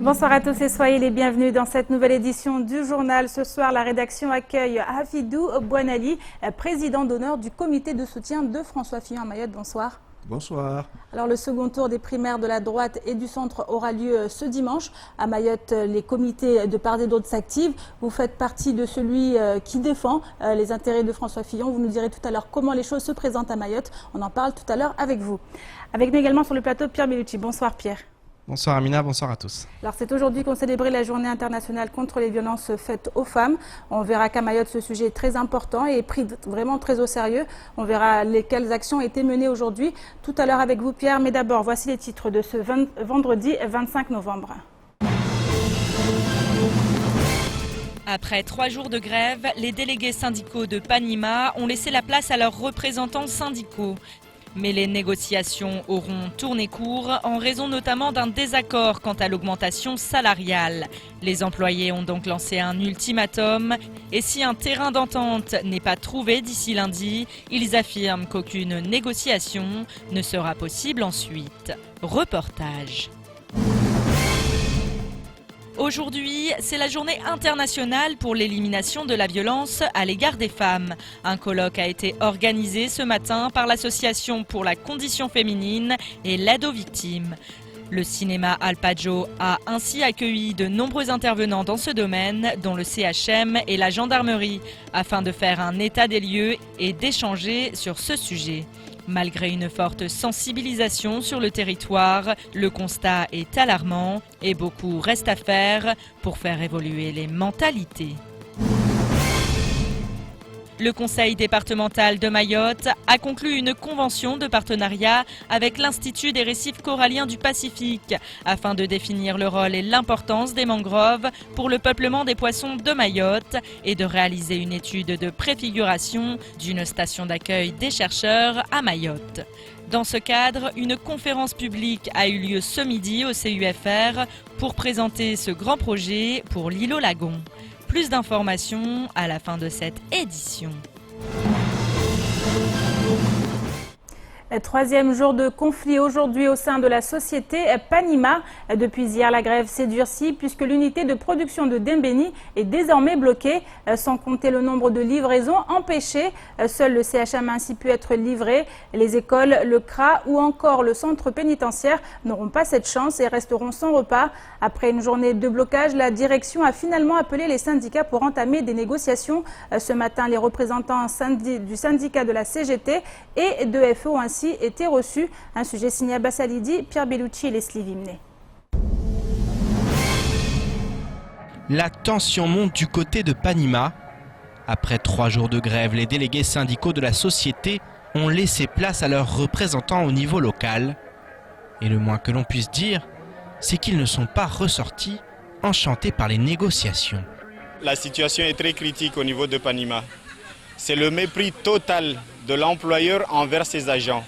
Bonsoir à tous et soyez les bienvenus dans cette nouvelle édition du journal. Ce soir, la rédaction accueille Hafidou Bouanali, président d'honneur du comité de soutien de François Fillon à Mayotte. Bonsoir. Bonsoir. Alors le second tour des primaires de la droite et du centre aura lieu ce dimanche. À Mayotte, les comités de part et d'autre s'activent. Vous faites partie de celui qui défend les intérêts de François Fillon. Vous nous direz tout à l'heure comment les choses se présentent à Mayotte. On en parle tout à l'heure avec vous. Avec nous également sur le plateau Pierre Bellucci. Bonsoir Pierre. Bonsoir Amina, bonsoir à tous. Alors c'est aujourd'hui qu'on célébrait la journée internationale contre les violences faites aux femmes. On verra qu'à Mayotte ce sujet est très important et pris vraiment très au sérieux. On verra quelles actions ont été menées aujourd'hui. Tout à l'heure avec vous Pierre, mais d'abord voici les titres de ce vendredi 25 novembre. Après 3 jours de grève, les délégués syndicaux de Panima ont laissé la place à leurs représentants syndicaux. Mais les négociations auront tourné court en raison notamment d'un désaccord quant à l'augmentation salariale. Les employés ont donc lancé un ultimatum et si un terrain d'entente n'est pas trouvé d'ici lundi, ils affirment qu'aucune négociation ne sera possible ensuite. Reportage. Aujourd'hui, c'est la journée internationale pour l'élimination de la violence à l'égard des femmes. Un colloque a été organisé ce matin par l'Association pour la condition féminine et l'aide aux victimes. Le cinéma Alpaggio a ainsi accueilli de nombreux intervenants dans ce domaine, dont le CHM et la gendarmerie, afin de faire un état des lieux et d'échanger sur ce sujet. Malgré une forte sensibilisation sur le territoire, le constat est alarmant et beaucoup reste à faire pour faire évoluer les mentalités. Le conseil départemental de Mayotte a conclu une convention de partenariat avec l'Institut des récifs coralliens du Pacifique afin de définir le rôle et l'importance des mangroves pour le peuplement des poissons de Mayotte et de réaliser une étude de préfiguration d'une station d'accueil des chercheurs à Mayotte. Dans ce cadre, une conférence publique a eu lieu ce midi au CUFR pour présenter ce grand projet pour l'îlot Lagon. Plus d'informations à la fin de cette édition. Troisième jour de conflit aujourd'hui au sein de la société Panima. Depuis hier, la grève s'est durcie puisque l'unité de production de Dembéni est désormais bloquée, sans compter le nombre de livraisons empêchées. Seul le CHM a ainsi pu être livré. Les écoles, le CRA ou encore le centre pénitentiaire n'auront pas cette chance et resteront sans repas. Après une journée de blocage, la direction a finalement appelé les syndicats pour entamer des négociations. Ce matin, les représentants du syndicat de la CGT et de FE ont ainsi été reçus. Un sujet signé Abbas Alidi, Pierre Bellucci et Leslie Vimnet. La tension monte du côté de Panima. Après 3 jours de grève, les délégués syndicaux de la société ont laissé place à leurs représentants au niveau local. Et le moins que l'on puisse dire, c'est qu'ils ne sont pas ressortis enchantés par les négociations. La situation est très critique au niveau de Panima. C'est le mépris total de l'employeur envers ses agents.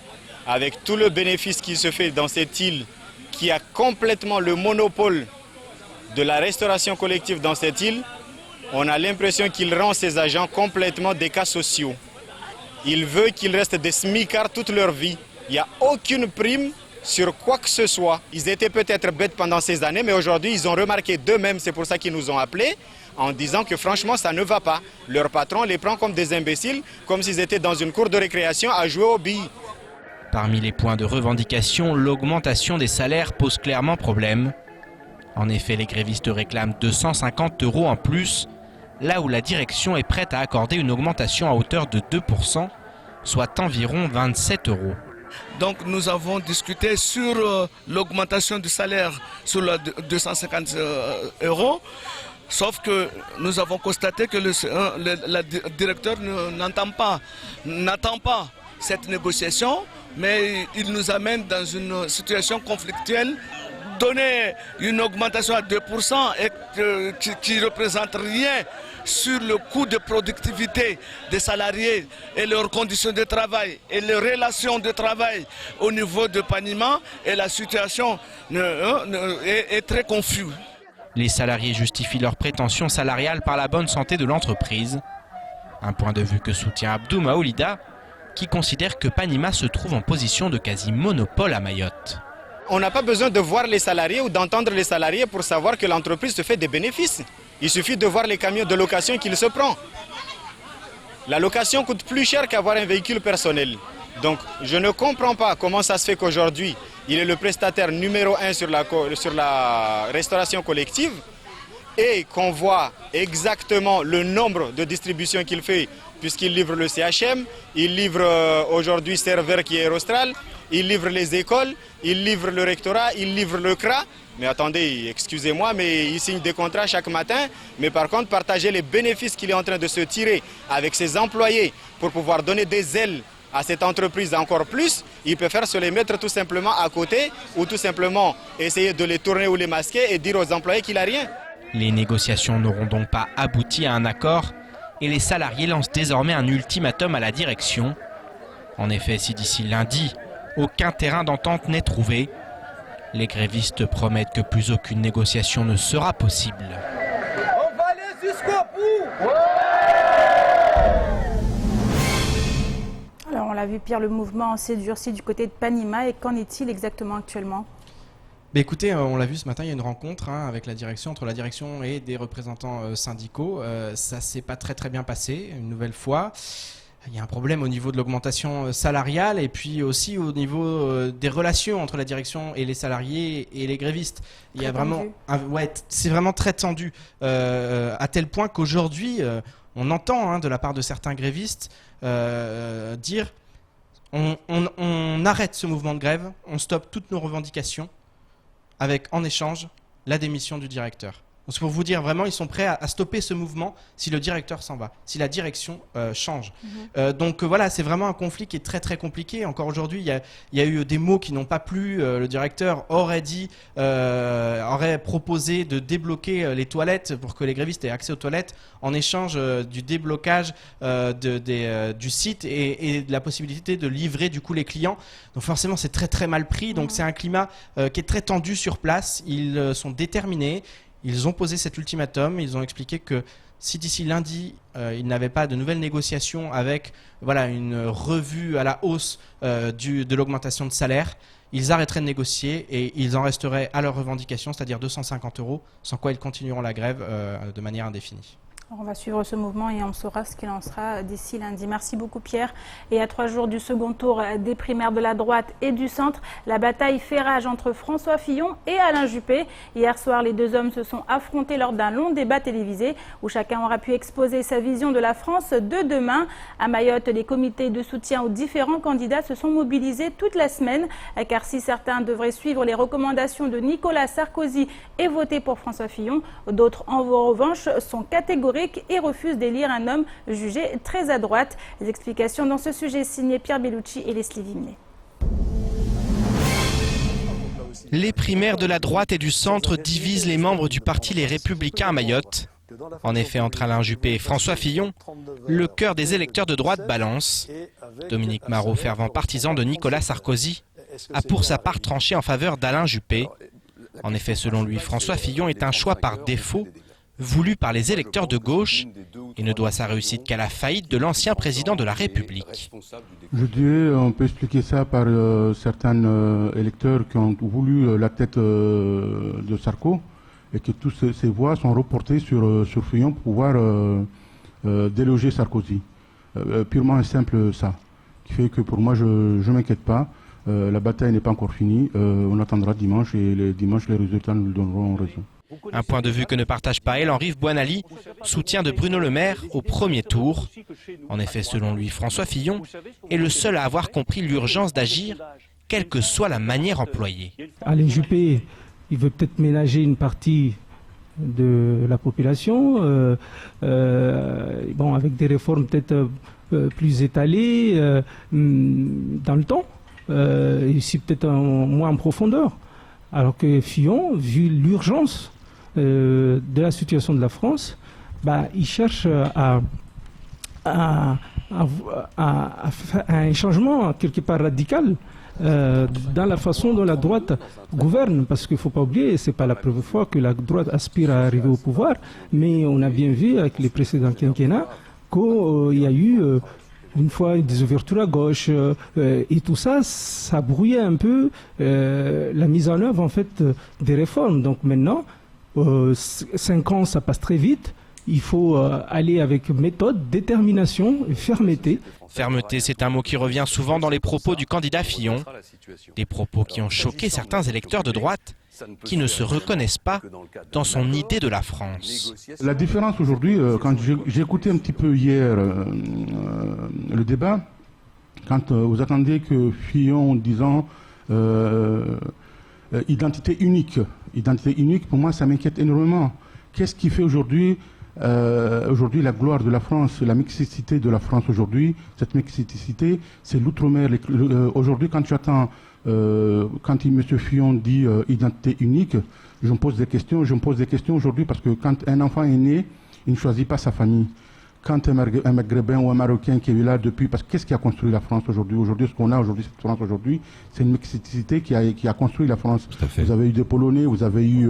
Avec tout le bénéfice qui se fait dans cette île, qui a complètement le monopole de la restauration collective dans cette île, on a l'impression qu'il rend ses agents complètement des cas sociaux. Il veut qu'ils restent des smicards toute leur vie. Il n'y a aucune prime sur quoi que ce soit. Ils étaient peut-être bêtes pendant ces années, mais aujourd'hui ils ont remarqué d'eux-mêmes, c'est pour ça qu'ils nous ont appelés, en disant que franchement ça ne va pas. Leur patron les prend comme des imbéciles, comme s'ils étaient dans une cour de récréation à jouer aux billes. Parmi les points de revendication, l'augmentation des salaires pose clairement problème. En effet, les grévistes réclament 250 € en plus, là où la direction est prête à accorder une augmentation à hauteur de 2%, soit environ 27 €. Donc nous avons discuté sur l'augmentation du salaire sur la 250 €. Sauf que nous avons constaté que le directeur n'attend pas cette négociation, mais il nous amène dans une situation conflictuelle. Donner une augmentation à 2% qui ne représente rien sur le coût de productivité des salariés et leurs conditions de travail et les relations de travail au niveau de Panima, et la situation est très confuse. Les salariés justifient leurs prétentions salariales par la bonne santé de l'entreprise. Un point de vue que soutient Abdou Maoulida, qui considère que Panima se trouve en position de quasi-monopole à Mayotte. On n'a pas besoin de voir les salariés ou d'entendre les salariés pour savoir que l'entreprise se fait des bénéfices. Il suffit de voir les camions de location qu'il se prend. La location coûte plus cher qu'avoir un véhicule personnel. Donc je ne comprends pas comment ça se fait qu'aujourd'hui, il est le prestataire numéro 1 sur la restauration collective et qu'on voit exactement le nombre de distributions qu'il fait, puisqu'il livre le CHM, il livre aujourd'hui Serveur qui est Aerostral, il livre les écoles, il livre le rectorat, il livre le CRA. Mais attendez, excusez-moi, mais il signe des contrats chaque matin. Mais par contre, partager les bénéfices qu'il est en train de se tirer avec ses employés pour pouvoir donner des ailes à cette entreprise encore plus, il peut faire se les mettre tout simplement à côté ou tout simplement essayer de les tourner ou les masquer et dire aux employés qu'il n'a rien. Les négociations n'auront donc pas abouti à un accord et les salariés lancent désormais un ultimatum à la direction. En effet, si d'ici lundi, aucun terrain d'entente n'est trouvé, les grévistes promettent que plus aucune négociation ne sera possible. On va aller jusqu'au bout. Alors on l'a vu Pierre, le mouvement s'est durci du côté de Panima et qu'en est-il exactement actuellement ? Écoutez, on l'a vu ce matin, il y a une rencontre avec la direction, entre la direction et des représentants syndicaux. Ça ne s'est pas très bien passé, une nouvelle fois. Il y a un problème au niveau de l'augmentation salariale et puis aussi au niveau des relations entre la direction et les salariés et les grévistes. Il y a vraiment, c'est vraiment très tendu, à tel point qu'aujourd'hui, on entend de la part de certains grévistes dire on arrête ce mouvement de grève, on stoppe toutes nos revendications avec en échange la démission du directeur. C'est pour vous dire vraiment, ils sont prêts à stopper ce mouvement si le directeur s'en va, si la direction change. Donc voilà, c'est vraiment un conflit qui est très compliqué. Encore aujourd'hui, il y a eu des mots qui n'ont pas plu. Le directeur aurait proposé de débloquer les toilettes pour que les grévistes aient accès aux toilettes en échange du déblocage du site et de la possibilité de livrer du coup les clients. Donc forcément, c'est très mal pris. Donc c'est un climat qui est très tendu sur place. Ils sont déterminés. Ils ont posé cet ultimatum, ils ont expliqué que si d'ici lundi, ils n'avaient pas de nouvelles négociations avec une revue à la hausse de l'augmentation de salaire, ils arrêteraient de négocier et ils en resteraient à leur revendication, c'est-à-dire 250 €, sans quoi ils continueront la grève de manière indéfinie. On va suivre ce mouvement et on saura ce qu'il en sera d'ici lundi. Merci beaucoup Pierre. Et à 3 jours du second tour des primaires de la droite et du centre, la bataille fait rage entre François Fillon et Alain Juppé. Hier soir, les deux hommes se sont affrontés lors d'un long débat télévisé où chacun aura pu exposer sa vision de la France de demain. À Mayotte, les comités de soutien aux différents candidats se sont mobilisés toute la semaine, car si certains devraient suivre les recommandations de Nicolas Sarkozy et voter pour François Fillon, d'autres en revanche sont catégoriques et refuse d'élire un homme jugé très à droite. Les explications dans ce sujet signé Pierre Bellucci et Leslie Vimlet. Les primaires de la droite et du centre divisent les membres du parti Les Républicains à Mayotte. En effet, entre Alain Juppé et François Fillon, le cœur des électeurs de droite balance. Dominique Marot, fervent partisan de Nicolas Sarkozy, a pour sa part tranché en faveur d'Alain Juppé. En effet, selon lui, François Fillon est un choix par défaut, voulu par les électeurs de gauche et ne doit sa réussite qu'à la faillite de l'ancien président de la République. Je dirais, on peut expliquer ça par certains électeurs qui ont voulu la tête de Sarko et que toutes ces voix sont reportées sur Fillon pour pouvoir déloger Sarkozy. Purement et simple ça, qui fait que pour moi je ne m'inquiète pas. La bataille n'est pas encore finie, on attendra dimanche et dimanche les résultats nous donneront raison. Un point de vue que ne partage pas El-Henri Boinali, soutien de Bruno Le Maire au premier tour. En effet, selon lui, François Fillon est le seul à avoir compris l'urgence d'agir, quelle que soit la manière employée. Alain Juppé, il veut peut-être ménager une partie de la population, avec des réformes peut-être plus étalées dans le temps, ici peut-être moins en profondeur. Alors que Fillon, vu l'urgence de la situation de la France, il cherche à faire un changement quelque part radical dans la façon dont la droite gouverne. Parce qu'il ne faut pas oublier, ce n'est pas la première fois que la droite aspire à arriver au pouvoir, mais on a bien vu avec les précédents quinquennats qu'il y a eu une fois des ouvertures à gauche, et tout ça, ça brouillait un peu la mise en œuvre en fait des réformes. Donc maintenant, 5 ans, ça passe très vite. Il faut aller avec méthode, détermination et fermeté. Fermeté, c'est un mot qui revient souvent dans les propos du candidat Fillon. Des propos qui ont choqué certains électeurs de droite qui ne se reconnaissent pas dans son idée de la France. La différence aujourd'hui, quand j'ai écouté un petit peu hier le débat, quand vous attendez que Fillon disant identité unique, pour moi ça m'inquiète énormément. Qu'est-ce qui fait aujourd'hui la gloire de la France, la mixité de la France aujourd'hui? Cette mixité, c'est l'outre-mer. Aujourd'hui, quand tu attends, quand M. Fillon dit identité unique, je me pose des questions aujourd'hui parce que quand un enfant est né, il ne choisit pas sa famille. Quand un Maghrébin ou un Marocain qui est là depuis, parce que qu'est-ce qui a construit la France aujourd'hui? Aujourd'hui, ce qu'on a aujourd'hui, cette France aujourd'hui, c'est une mixité qui a construit la France. Vous avez eu des Polonais, vous avez eu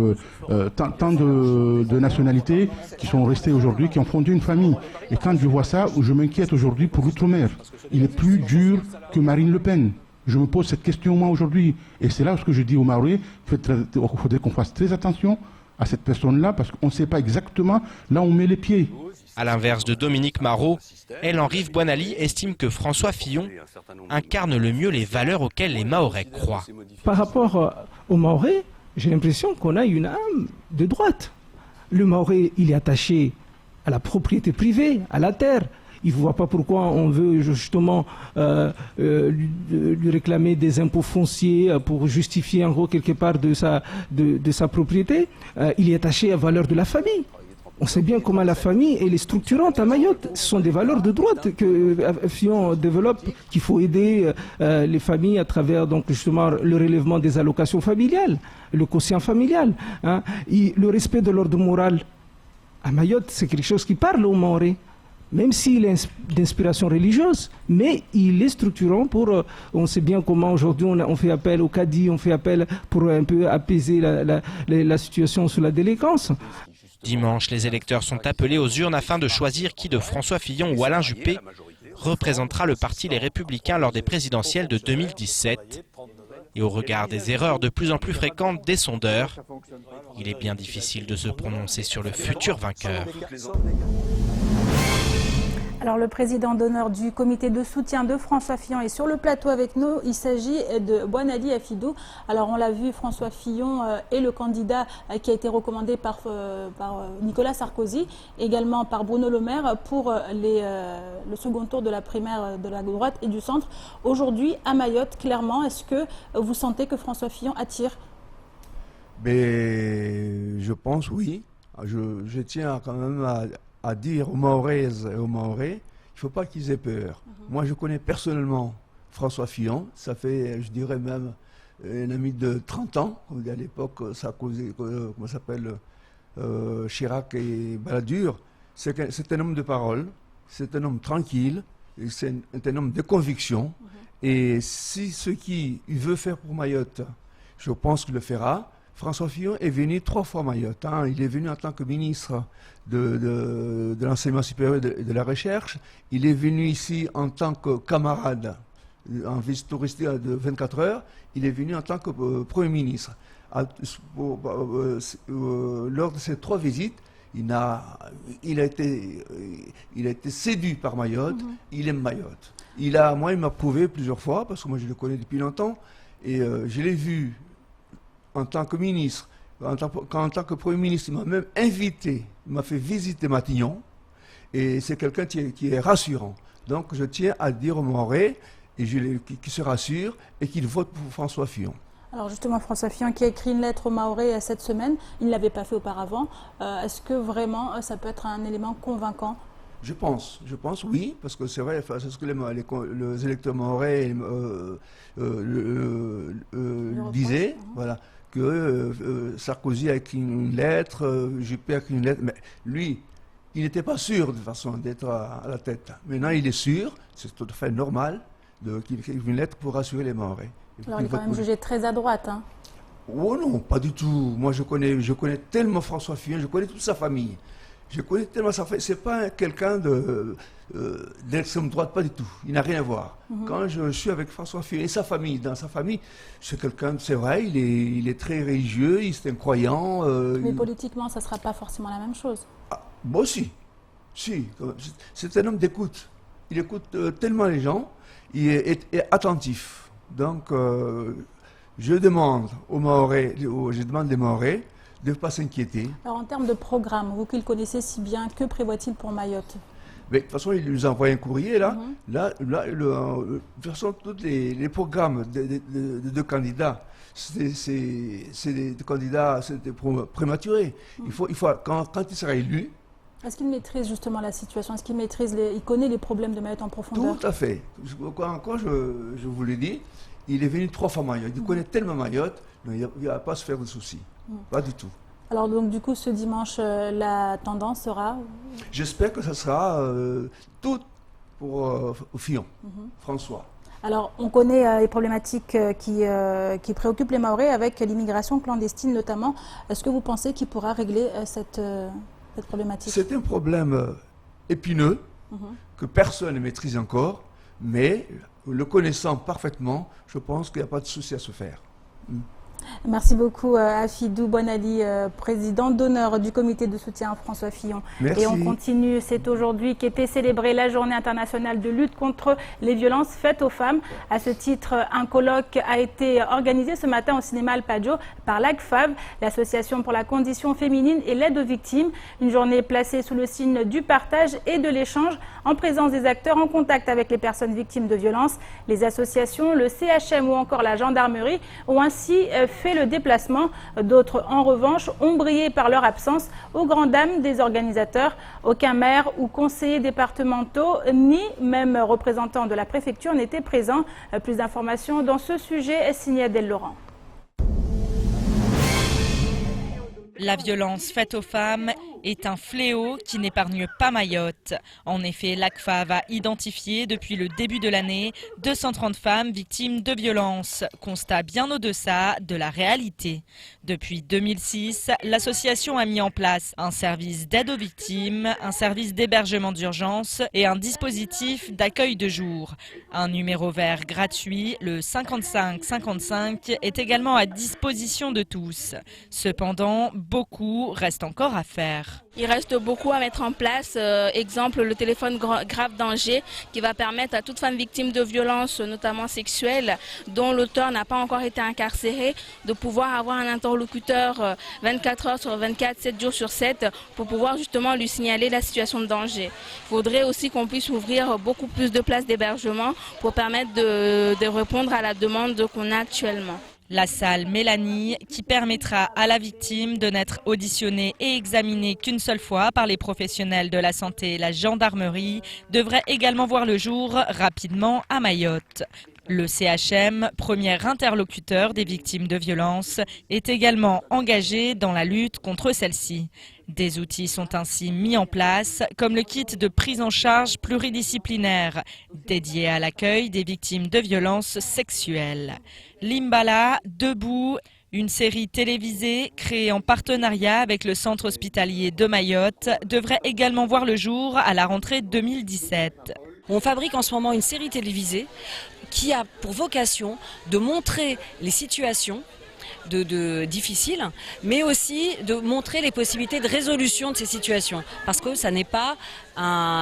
tant de nationalités qui sont restées aujourd'hui, qui ont fondé une famille. Et quand je vois ça, je m'inquiète aujourd'hui pour l'outre-mer. Il est plus dur que Marine Le Pen. Je me pose cette question moi aujourd'hui. Et c'est là ce que je dis aux Maoris, il faudrait qu'on fasse très attention à cette personne-là, parce qu'on ne sait pas exactement là où on met les pieds. À l'inverse de Dominique Marot, Henri Boinali estime que François Fillon incarne le mieux les valeurs auxquelles les Mahorais croient. Par rapport aux Mahorais, j'ai l'impression qu'on a une âme de droite. Le Mahorais, il est attaché à la propriété privée, à la terre. Il ne voit pas pourquoi on veut justement lui réclamer des impôts fonciers pour justifier en gros quelque part de sa propriété. Il est attaché à la valeur de la famille. On sait bien comment la famille elle est structurante à Mayotte. Ce sont des valeurs de droite que Fillon développe, qu'il faut aider les familles à travers donc justement le relèvement des allocations familiales, le quotient familial. Hein. Le respect de l'ordre moral à Mayotte, c'est quelque chose qui parle aux Mahorais. Même s'il est d'inspiration religieuse, mais il est structurant pour... on sait bien comment aujourd'hui on fait appel au cadi, on fait appel pour un peu apaiser la situation sur la délinquance. Dimanche, les électeurs sont appelés aux urnes afin de choisir qui de François Fillon ou Alain Juppé représentera le parti Les Républicains lors des présidentielles de 2017. Et au regard des erreurs de plus en plus fréquentes des sondeurs, il est bien difficile de se prononcer sur le futur vainqueur. Alors le président d'honneur du comité de soutien de François Fillon est sur le plateau avec nous. Il s'agit de Boinali Afidou. Alors on l'a vu, François Fillon est le candidat qui a été recommandé par Nicolas Sarkozy, également par Bruno Le Maire pour le second tour de la primaire de la droite et du centre. Aujourd'hui à Mayotte, clairement, est-ce que vous sentez que François Fillon attire? Mais je pense oui. Je tiens quand même à dire aux Mahoraises et aux Mahorais, il ne faut pas qu'ils aient peur. Moi, je connais personnellement François Fillon. Ça fait, je dirais même, un ami de 30 ans. À l'époque, ça a causé, comment ça s'appelle, Chirac et Balladur. C'est un homme de parole, c'est un homme tranquille, c'est un homme de conviction. Et si ce qu'il veut faire pour Mayotte, je pense qu'il le fera. François Fillon est venu 3 fois à Mayotte. Hein. Il est venu en tant que ministre de l'enseignement supérieur et de la recherche. Il est venu ici en tant que camarade en visite touristique de 24 heures. Il est venu en tant que Premier ministre. Lors de ces 3 visites, il a été séduit par Mayotte. Il aime Mayotte. Moi, il m'a prouvé plusieurs fois, parce que moi je le connais depuis longtemps, et je l'ai vu en tant que ministre, en tant que Premier ministre, il m'a même invité, il m'a fait visiter Matignon, et c'est quelqu'un qui est rassurant. Donc je tiens à dire aux Mahorais qui se rassurent et qu'ils votent pour François Fillon. Alors justement, François Fillon qui a écrit une lettre aux Mahorais cette semaine, il ne l'avait pas fait auparavant. Est-ce que vraiment ça peut être un élément convaincant? Je pense oui, parce que c'est vrai, c'est ce que les électeurs mahorais disaient, voilà, que Sarkozy a écrit une lettre, Juppé a écrit une lettre, mais lui, il n'était pas sûr de toute façon d'être à la tête. Maintenant, il est sûr, c'est tout à fait normal qu'il écrive une lettre pour rassurer les Mahorais. Alors, il est quand même jugé très à droite, hein? Oh non, pas du tout. Moi, je connais tellement François Fillon, je connais toute sa famille. Je connais tellement sa famille. C'est pas quelqu'un d'extrême droite, pas du tout. Il n'a rien à voir. Quand je suis avec François Fillon et sa famille, dans sa famille, c'est quelqu'un, c'est vrai, il est très religieux, c'est un croyant. Mais politiquement, ça ne sera pas forcément la même chose. Ah, moi aussi. Si. C'est un homme d'écoute. Il écoute tellement les gens, il est attentif. Donc, je demande aux Mahorais, je demande des Mahorais de ne pas s'inquiéter. Alors en termes de programme, vous qui le connaissez si bien, que prévoit-il pour Mayotte? Mais de toute façon, il nous envoie un courrier là. De toute façon, tous les programmes de candidats, c'est des candidats prématurés. Il faut quand il sera élu. Est-ce qu'il maîtrise justement la situation? Est-ce qu'il il connaît les problèmes de Mayotte en profondeur? Tout à fait. Quand je vous l'ai dit, il est venu 3 fois Mayotte. Il connaît tellement Mayotte, il ne va pas se faire de soucis. Pas du tout. Alors donc du coup, ce dimanche, la tendance sera? J'espère que ça sera tout pour Fillon, François. Alors, on connaît les problématiques qui préoccupent les Mahorais avec l'immigration clandestine notamment. Est-ce que vous pensez qu'il pourra régler cette problématique? C'est un problème épineux que personne ne maîtrise encore, mais le connaissant parfaitement, je pense qu'il n'y a pas de souci à se faire. Merci beaucoup Afidou Bonali, président d'honneur du comité de soutien François Fillon. Merci. Et on continue, c'est aujourd'hui qu'était célébrée la journée internationale de lutte contre les violences faites aux femmes. À ce titre, un colloque a été organisé ce matin au cinéma Alpaggio par l'ACFAV, l'association pour la condition féminine et l'aide aux victimes. Une journée placée sous le signe du partage et de l'échange en présence des acteurs en contact avec les personnes victimes de violences. Les associations, le CHM ou encore la gendarmerie ont ainsi fait le déplacement. D'autres, en revanche, ont brillé par leur absence aux grandes dames des organisateurs. Aucun maire ou conseiller départementaux, ni même représentant de la préfecture n'étaient présents. Plus d'informations dans ce sujet, signé Adèle Laurent. La violence faite aux femmes est un fléau qui n'épargne pas Mayotte. En effet, l'ACFAV a identifié depuis le début de l'année 230 femmes victimes de violences, constat bien au-deçà de la réalité. Depuis 2006, l'association a mis en place un service d'aide aux victimes, un service d'hébergement d'urgence et un dispositif d'accueil de jour. Un numéro vert gratuit, le 55 55, est également à disposition de tous. Cependant, beaucoup reste encore à faire. Il reste beaucoup à mettre en place. Exemple, le téléphone grave danger qui va permettre à toute femme victime de violences, notamment sexuelles, dont l'auteur n'a pas encore été incarcéré, de pouvoir avoir un interlocuteur 24 heures sur 24, 7 jours sur 7, pour pouvoir justement lui signaler la situation de danger. Il faudrait aussi qu'on puisse ouvrir beaucoup plus de places d'hébergement pour permettre de répondre à la demande qu'on a actuellement. La salle Mélanie, qui permettra à la victime de n'être auditionnée et examinée qu'une seule fois par les professionnels de la santé et la gendarmerie, devrait également voir le jour rapidement à Mayotte. Le CHM, premier interlocuteur des victimes de violences, est également engagé dans la lutte contre celles-ci. Des outils sont ainsi mis en place, comme le kit de prise en charge pluridisciplinaire, dédié à l'accueil des victimes de violences sexuelles. Limbala, Debout, une série télévisée créée en partenariat avec le centre hospitalier de Mayotte, devrait également voir le jour à la rentrée 2017. On fabrique en ce moment une série télévisée qui a pour vocation de montrer les situations difficiles, mais aussi de montrer les possibilités de résolution de ces situations. Parce que ça n'est pas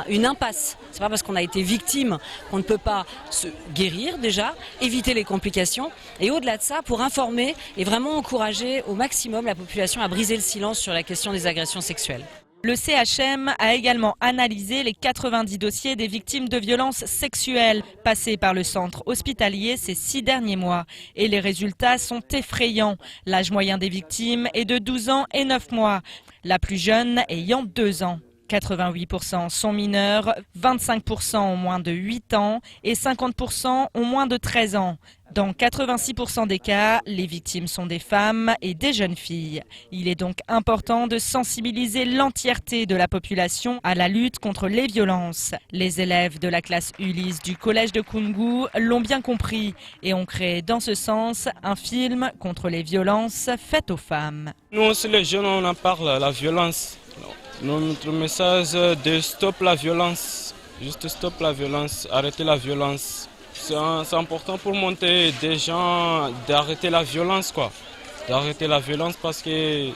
une impasse. C'est pas parce qu'on a été victime qu'on ne peut pas se guérir déjà, éviter les complications. Et au-delà de ça, pour informer et vraiment encourager au maximum la population à briser le silence sur la question des agressions sexuelles. Le CHM a également analysé les 90 dossiers des victimes de violences sexuelles passés par le centre hospitalier ces 6 derniers mois. Et les résultats sont effrayants. L'âge moyen des victimes est de 12 ans et 9 mois, la plus jeune ayant 2 ans. 88% sont mineurs, 25% ont moins de 8 ans et 50% ont moins de 13 ans. Dans 86% des cas, les victimes sont des femmes et des jeunes filles. Il est donc important de sensibiliser l'entièreté de la population à la lutte contre les violences. Les élèves de la classe Ulysse du collège de Koungou l'ont bien compris et ont créé dans ce sens un film contre les violences faites aux femmes. Nous aussi les jeunes, on en parle, la violence. Notre message de stop la violence, juste stop la violence, arrêter la violence. C'est important pour monter des gens d'arrêter la violence, quoi. D'arrêter la violence parce que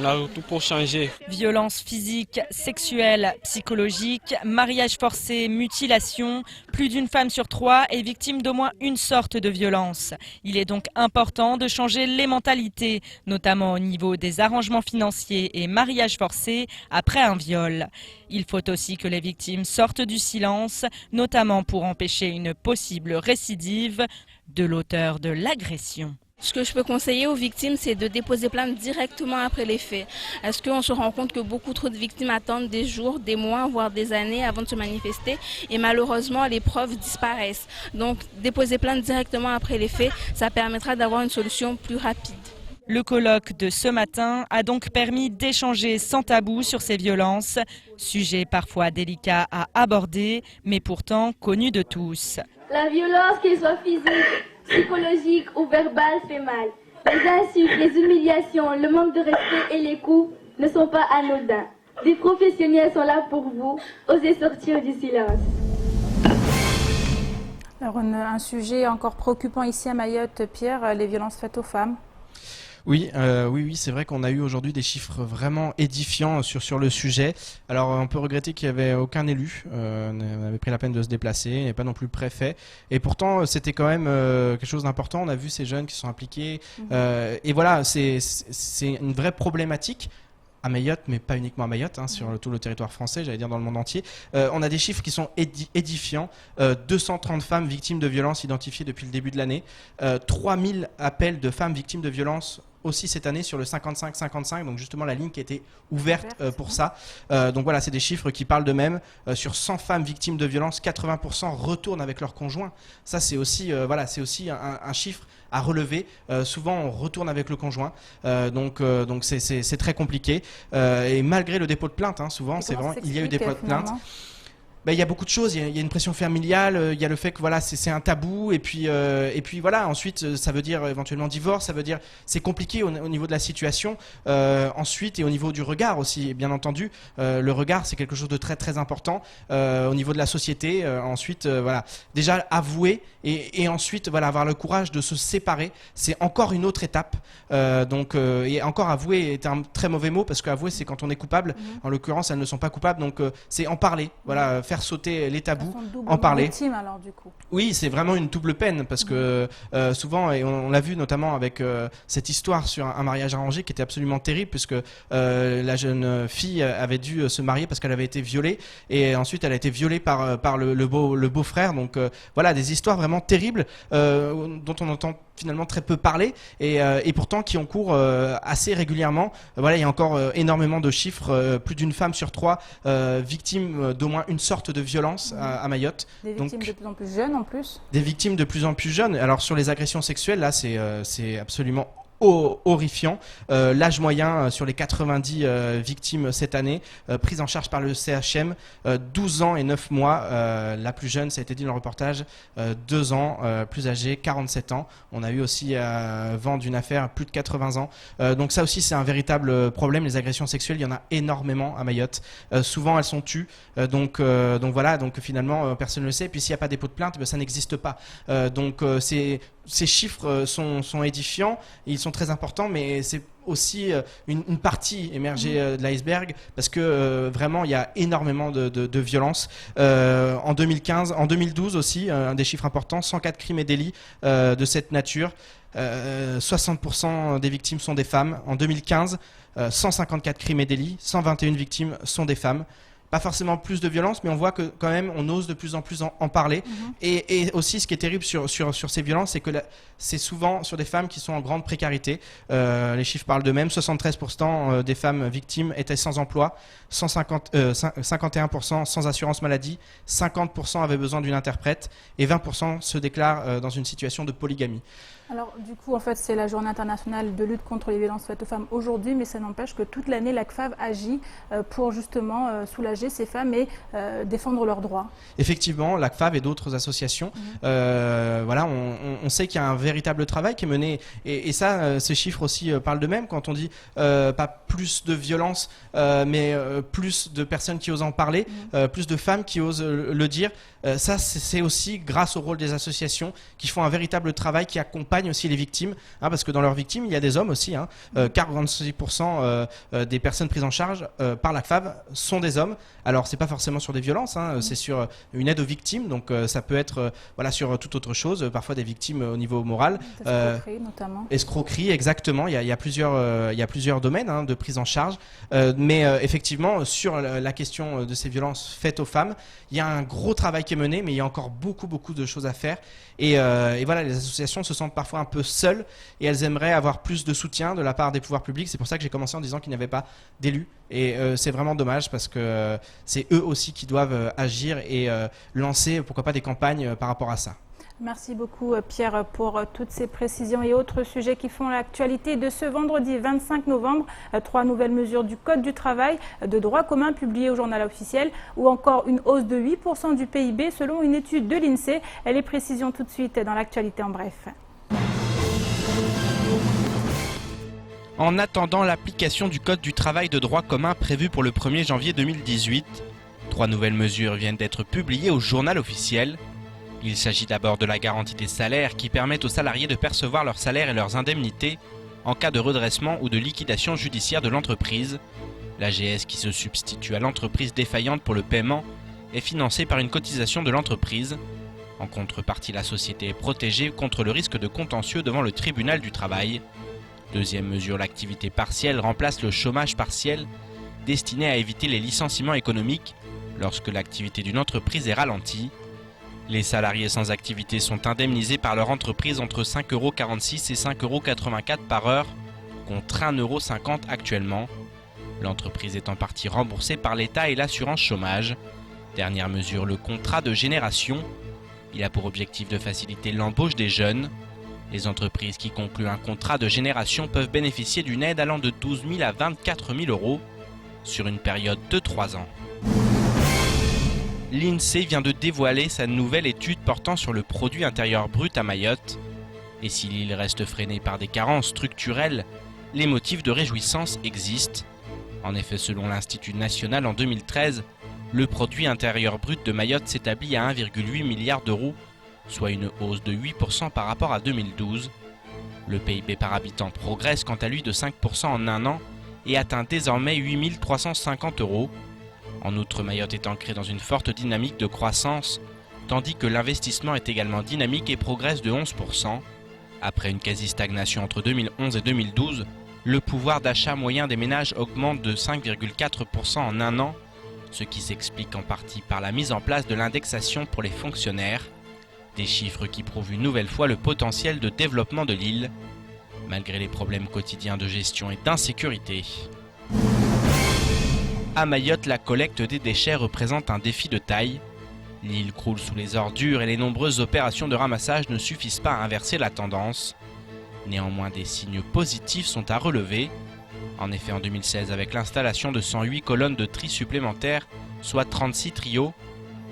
on a tout pour changer. Violence physique, sexuelle, psychologique, mariage forcé, mutilation. Plus d'une femme sur 3 est victime d'au moins une sorte de violence. Il est donc important de changer les mentalités, notamment au niveau des arrangements financiers et mariage forcé après un viol. Il faut aussi que les victimes sortent du silence, notamment pour empêcher une possible récidive de l'auteur de l'agression. Ce que je peux conseiller aux victimes, c'est de déposer plainte directement après les faits. Est-ce qu'on se rend compte que beaucoup trop de victimes attendent des jours, des mois, voire des années avant de se manifester et malheureusement les preuves disparaissent. Donc déposer plainte directement après les faits, ça permettra d'avoir une solution plus rapide. Le colloque de ce matin a donc permis d'échanger sans tabou sur ces violences, sujet parfois délicat à aborder, mais pourtant connu de tous. La violence, qu'elle soit physique, psychologique ou verbale, fait mal. Les insultes, les humiliations, le manque de respect et les coups ne sont pas anodins. Des professionnels sont là pour vous. Osez sortir du silence. Alors, un sujet encore préoccupant ici à Mayotte, Pierre, les violences faites aux femmes. Oui, c'est vrai qu'on a eu aujourd'hui des chiffres vraiment édifiants sur le sujet. Alors on peut regretter qu'il n'y avait aucun élu, n'avait pris la peine de se déplacer, et pas non plus le préfet. Et pourtant c'était quand même quelque chose d'important. On a vu ces jeunes qui sont impliqués. Et voilà, c'est une vraie problématique. À Mayotte, mais pas uniquement à Mayotte, sur tout le territoire français, j'allais dire dans le monde entier. On a des chiffres qui sont édifiants. 230 femmes victimes de violences identifiées depuis le début de l'année. 3000 appels de femmes victimes de violences aussi cette année sur le 55-55, donc justement la ligne qui a été ouverte pour ça. Donc voilà, c'est des chiffres qui parlent d'eux-mêmes. Sur 100 femmes victimes de violences, 80% retournent avec leur conjoint. Ça, c'est aussi, c'est aussi un chiffre à relever. Souvent, on retourne avec le conjoint. Donc c'est très compliqué. Et malgré le dépôt de plainte, souvent, c'est vraiment, il y a eu des dépôts de plainte. Il y a beaucoup de choses, il y a une pression familiale, il y a le fait que voilà, c'est un tabou, et puis voilà, ensuite ça veut dire éventuellement divorce, ça veut dire c'est compliqué au niveau de la situation, ensuite et au niveau du regard aussi, bien entendu, le regard c'est quelque chose de très très important au niveau de la société, ensuite voilà, déjà avouer et ensuite voilà, avoir le courage de se séparer, c'est encore une autre étape, et encore avouer est un très mauvais mot parce qu'avouer c'est quand on est coupable, en l'occurrence elles ne sont pas coupables, donc c'est en parler, voilà, faire sauter les tabous, en parler. Victime, alors, du coup. Oui, c'est vraiment une double peine parce que souvent, et on l'a vu notamment avec cette histoire sur un mariage arrangé qui était absolument terrible puisque la jeune fille avait dû se marier parce qu'elle avait été violée et ensuite elle a été violée par le beau-frère. Donc voilà, des histoires vraiment terribles dont on entend finalement très peu parler et pourtant qui ont cours assez régulièrement. Voilà, il y a encore énormément de chiffres, plus d'une femme sur 3 victime d'au moins une sorte de violence à Mayotte. Des victimes de plus en plus jeunes en plus. Des victimes de plus en plus jeunes. Alors sur les agressions sexuelles, là c'est absolument horrifiant. L'âge moyen sur les 90 victimes cette année, prise en charge par le CHM, 12 ans et 9 mois. La plus jeune, ça a été dit dans le reportage, 2 ans, plus âgée, 47 ans. On a eu aussi vent d'une affaire plus de 80 ans. Donc ça aussi c'est un véritable problème. Les agressions sexuelles, il y en a énormément à Mayotte. Souvent elles sont tues. Donc voilà, donc finalement personne ne le sait. Et puis s'il n'y a pas dépôt de plainte, ça n'existe pas. Ces chiffres sont édifiants, ils sont très importants, mais c'est aussi une partie émergée de l'iceberg parce que vraiment il y a énormément de violences. En 2012 aussi, un des chiffres importants, 104 crimes et délits de cette nature. 60% des victimes sont des femmes. En 2015, 154 crimes et délits, 121 victimes sont des femmes. Pas forcément plus de violence, mais on voit que quand même on ose de plus en plus en parler. Et aussi ce qui est terrible sur ces violences, c'est que c'est souvent sur des femmes qui sont en grande précarité. Les chiffres parlent d'eux-mêmes. 73% des femmes victimes étaient sans emploi, 51% sans assurance maladie, 50% avaient besoin d'une interprète et 20% se déclarent dans une situation de polygamie. Alors du coup, en fait, c'est la journée internationale de lutte contre les violences faites aux femmes aujourd'hui, mais ça n'empêche que toute l'année, la CFAV agit pour justement soulager ces femmes et défendre leurs droits. Effectivement, la CFAV et d'autres associations, voilà, on sait qu'il y a un véritable travail qui est mené, et ça, ces chiffres aussi parlent d'eux-mêmes quand on dit pas plus de violence, mais plus de personnes qui osent en parler, plus de femmes qui osent le dire. Ça, c'est aussi grâce au rôle des associations qui font un véritable travail, qui accompagnent aussi les victimes, parce que dans leurs victimes, il y a des hommes aussi. 46% des personnes prises en charge par la CFAV sont des hommes. Alors, c'est pas forcément sur des violences, c'est sur une aide aux victimes, donc ça peut être voilà, sur toute autre chose, parfois des victimes au niveau moral. Escroquerie notamment. Escroquerie, exactement. Il y a plusieurs domaines de prise en charge, mais effectivement, sur la question de ces violences faites aux femmes, il y a un gros travail qui est mené, mais il y a encore beaucoup de choses à faire. Et voilà, les associations se sentent parfois un peu seules et elles aimeraient avoir plus de soutien de la part des pouvoirs publics. C'est pour ça que j'ai commencé en disant qu'il n'y avait pas d'élus. Et c'est vraiment dommage parce que c'est eux aussi qui doivent agir et lancer, pourquoi pas, des campagnes par rapport à ça. Merci beaucoup Pierre pour toutes ces précisions et autres sujets qui font l'actualité de ce vendredi 25 novembre. 3 nouvelles mesures du Code du travail de droit commun publiées au journal officiel ou encore une hausse de 8% du PIB selon une étude de l'INSEE. Les précisions tout de suite dans l'actualité en bref. En attendant l'application du Code du travail de droit commun prévu pour le 1er janvier 2018, 3 nouvelles mesures viennent d'être publiées au journal officiel. Il s'agit d'abord de la garantie des salaires qui permet aux salariés de percevoir leurs salaires et leurs indemnités en cas de redressement ou de liquidation judiciaire de l'entreprise. L'AGS qui se substitue à l'entreprise défaillante pour le paiement est financée par une cotisation de l'entreprise. En contrepartie, la société est protégée contre le risque de contentieux devant le tribunal du travail. Deuxième mesure, l'activité partielle remplace le chômage partiel destiné à éviter les licenciements économiques lorsque l'activité d'une entreprise est ralentie. Les salariés sans activité sont indemnisés par leur entreprise entre 5,46 € et 5,84 € par heure, contre 1,50 € actuellement. L'entreprise est en partie remboursée par l'État et l'assurance chômage. Dernière mesure, le contrat de génération. Il a pour objectif de faciliter l'embauche des jeunes. Les entreprises qui concluent un contrat de génération peuvent bénéficier d'une aide allant de 12 000 à 24 000 € sur une période de 3 ans. L'INSEE vient de dévoiler sa nouvelle étude portant sur le produit intérieur brut à Mayotte. Et si l'île reste freinée par des carences structurelles, les motifs de réjouissance existent. En effet, selon l'Institut national, en 2013, le produit intérieur brut de Mayotte s'établit à 1,8 milliard d'euros, soit une hausse de 8% par rapport à 2012. Le PIB par habitant progresse quant à lui de 5% en un an et atteint désormais 8 350 €. En outre, Mayotte est ancrée dans une forte dynamique de croissance, tandis que l'investissement est également dynamique et progresse de 11%. Après une quasi-stagnation entre 2011 et 2012, le pouvoir d'achat moyen des ménages augmente de 5,4% en un an, ce qui s'explique en partie par la mise en place de l'indexation pour les fonctionnaires, des chiffres qui prouvent une nouvelle fois le potentiel de développement de l'île, malgré les problèmes quotidiens de gestion et d'insécurité. À Mayotte, la collecte des déchets représente un défi de taille. L'île croule sous les ordures et les nombreuses opérations de ramassage ne suffisent pas à inverser la tendance. Néanmoins, des signes positifs sont à relever. En effet, en 2016, avec l'installation de 108 colonnes de tri supplémentaires, soit 36 trios,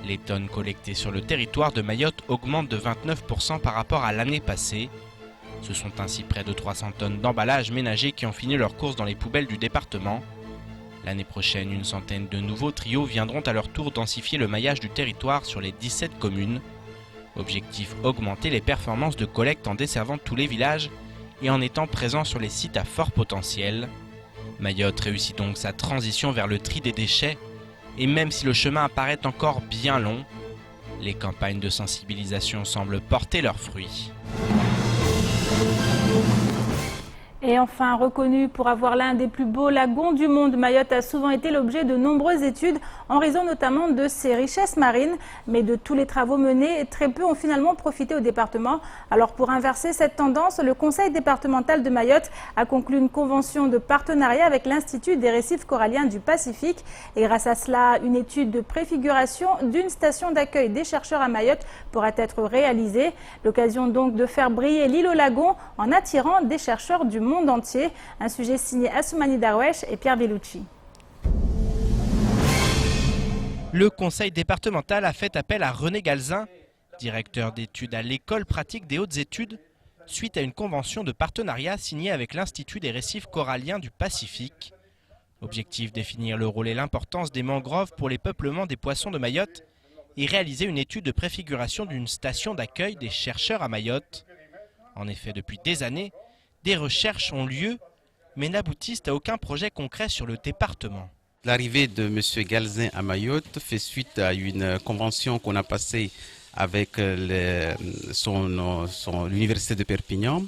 les tonnes collectées sur le territoire de Mayotte augmentent de 29% par rapport à l'année passée. Ce sont ainsi près de 300 tonnes d'emballages ménagers qui ont fini leur course dans les poubelles du département. L'année prochaine, une centaine de nouveaux trios viendront à leur tour densifier le maillage du territoire sur les 17 communes. Objectif, augmenter les performances de collecte en desservant tous les villages et en étant présent sur les sites à fort potentiel. Mayotte réussit donc sa transition vers le tri des déchets et même si le chemin apparaît encore bien long, les campagnes de sensibilisation semblent porter leurs fruits. Et enfin, reconnu pour avoir l'un des plus beaux lagons du monde, Mayotte a souvent été l'objet de nombreuses études en raison notamment de ses richesses marines. Mais de tous les travaux menés, très peu ont finalement profité au département. Alors pour inverser cette tendance, le Conseil départemental de Mayotte a conclu une convention de partenariat avec l'Institut des récifs coralliens du Pacifique. Et grâce à cela, une étude de préfiguration d'une station d'accueil des chercheurs à Mayotte pourrait être réalisée. L'occasion donc de faire briller l'île au lagon en attirant des chercheurs du monde entier. Un sujet signé Assoumani Darwesh et Pierre Bellucci. Le conseil départemental a fait appel à René Galzin, directeur d'études à l'école pratique des hautes études, suite à une convention de partenariat signée avec l'Institut des récifs coralliens du Pacifique. Objectif: définir le rôle et l'importance des mangroves pour les peuplements des poissons de Mayotte et réaliser une étude de préfiguration d'une station d'accueil des chercheurs à Mayotte. En effet, depuis des années, des recherches ont lieu, mais n'aboutissent à aucun projet concret sur le département. L'arrivée de M. Galzin à Mayotte fait suite à une convention qu'on a passée avec l'Université de Perpignan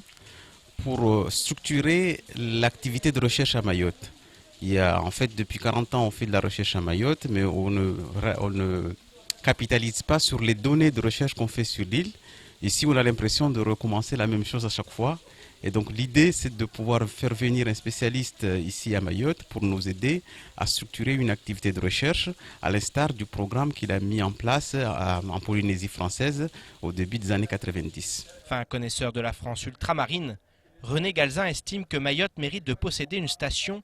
pour structurer l'activité de recherche à Mayotte. En fait, depuis 40 ans, on fait de la recherche à Mayotte, mais on ne capitalise pas sur les données de recherche qu'on fait sur l'île. Ici, on a l'impression de recommencer la même chose à chaque fois. Et donc l'idée, c'est de pouvoir faire venir un spécialiste ici à Mayotte pour nous aider à structurer une activité de recherche, à l'instar du programme qu'il a mis en place en Polynésie française au début des années 90. Fin connaisseur de la France ultramarine, René Galzin estime que Mayotte mérite de posséder une station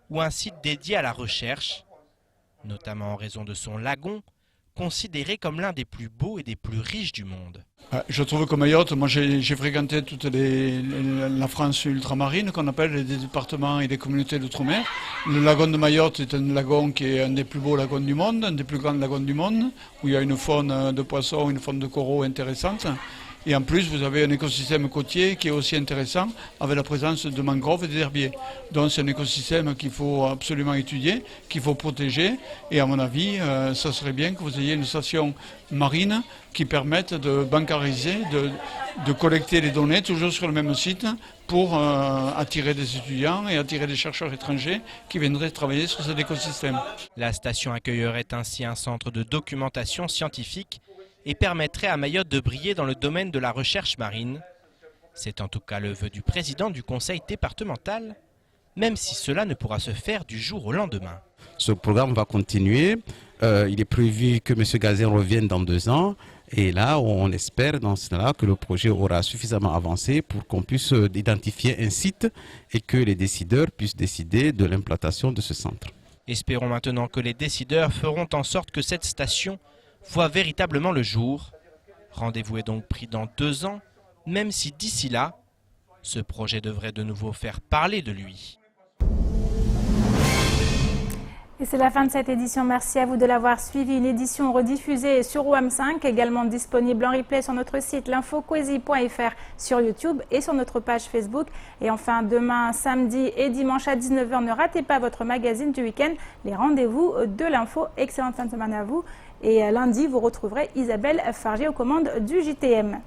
ou un site dédié à la recherche, notamment en raison de son lagon, considéré comme l'un des plus beaux et des plus riches du monde. Je trouve que Mayotte, moi j'ai fréquenté toute la France ultramarine, qu'on appelle les départements et les communautés d'outre-mer. Le lagon de Mayotte est un lagon qui est un des plus beaux lagons du monde, un des plus grands lagons du monde, où il y a une faune de poissons, une faune de coraux intéressante. Et en plus, vous avez un écosystème côtier qui est aussi intéressant, avec la présence de mangroves et d'herbiers. Donc c'est un écosystème qu'il faut absolument étudier, qu'il faut protéger. Et à mon avis, ça serait bien que vous ayez une station marine qui permette de bancariser, de collecter les données, toujours sur le même site, pour attirer des étudiants et attirer des chercheurs étrangers qui viendraient travailler sur cet écosystème. La station accueillerait ainsi un centre de documentation scientifique et permettrait à Mayotte de briller dans le domaine de la recherche marine. C'est en tout cas le vœu du président du conseil départemental, même si cela ne pourra se faire du jour au lendemain. Ce programme va continuer. Il est prévu que M. Galzin revienne dans 2 ans. Et là, on espère dans cela que le projet aura suffisamment avancé pour qu'on puisse identifier un site et que les décideurs puissent décider de l'implantation de ce centre. Espérons maintenant que les décideurs feront en sorte que cette station voit véritablement le jour. Rendez-vous est donc pris dans 2 ans, même si d'ici là, ce projet devrait de nouveau faire parler de lui. Et c'est la fin de cette édition. Merci à vous de l'avoir suivi. Une édition rediffusée sur OAM5, également disponible en replay sur notre site l'infoquesi.fr, sur YouTube et sur notre page Facebook. Et enfin, demain, samedi et dimanche à 19h, ne ratez pas votre magazine du week-end, les rendez-vous de l'info. Excellente fin de semaine à vous. Et lundi, vous retrouverez Isabelle Fargier aux commandes du JTM.